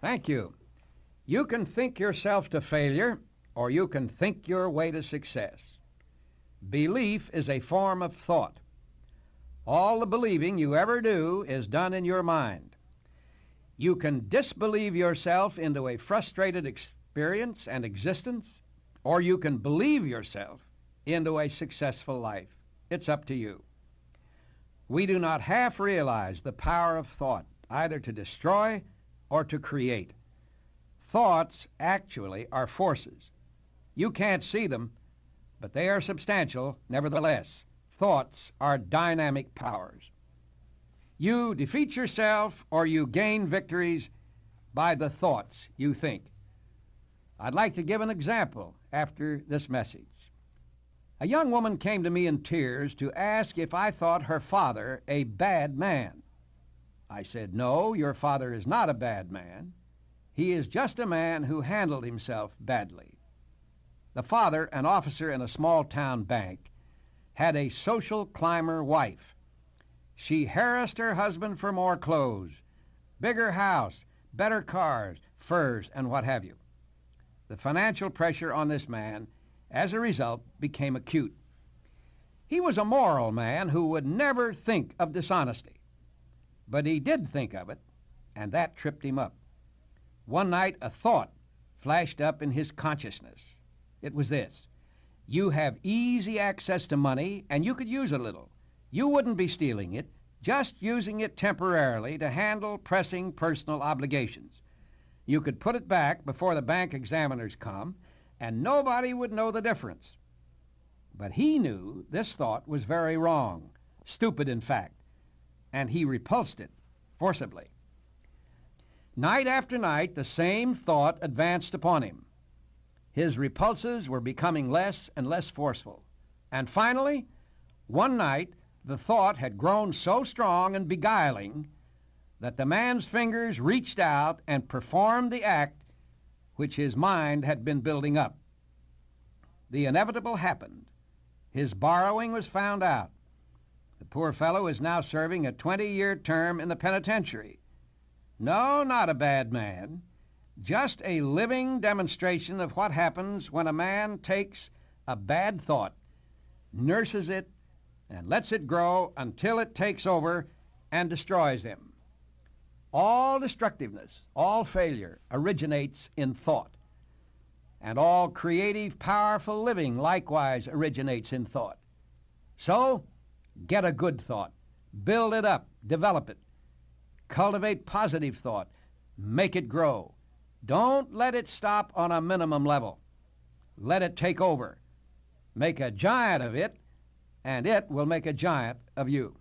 Thank you. You can think yourself to failure, or you can think your way to success. Belief is a form of thought. All the believing you ever do is done in your mind. You can disbelieve yourself into a frustrated experience and existence, or you can believe yourself into a successful life. It's up to you. We do not half realize the power of thought, either to destroy or to create. Thoughts actually are forces. You can't see them, but they are substantial nevertheless. Thoughts are dynamic powers. You defeat yourself or you gain victories by the thoughts you think. I'd like to give an example after this message. A young woman came to me in tears to ask if I thought her father a bad man. I said, "No, your father is not a bad man. He is just a man who handled himself badly." The father, an officer in a small-town bank, had a social climber wife. She harassed her husband for more clothes, bigger house, better cars, furs, and what have you. The financial pressure on this man, as a result, became acute. He was a moral man who would never think of dishonesty, but he did think of it, and that tripped him up. One night, a thought flashed up in his consciousness. It was this: you have easy access to money, and you could use a little. You wouldn't be stealing it, just using it temporarily to handle pressing personal obligations. You could put it back before the bank examiners come, and nobody would know the difference. But he knew this thought was very wrong, stupid in fact, and he repulsed it forcibly. Night after night, the same thought advanced upon him. His repulses were becoming less and less forceful. And finally, one night, the thought had grown so strong and beguiling that the man's fingers reached out and performed the act which his mind had been building up. The inevitable happened. His borrowing was found out. The poor fellow is now serving a 20-year term in the penitentiary. No, not a bad man. Just a living demonstration of what happens when a man takes a bad thought, nurses it, and lets it grow until it takes over and destroys him. All destructiveness, all failure originates in thought. And all creative, powerful living likewise originates in thought. So, get a good thought. Build it up. Develop it. Cultivate positive thought. Make it grow. Don't let it stop on a minimum level. Let it take over. Make a giant of it, and it will make a giant of you.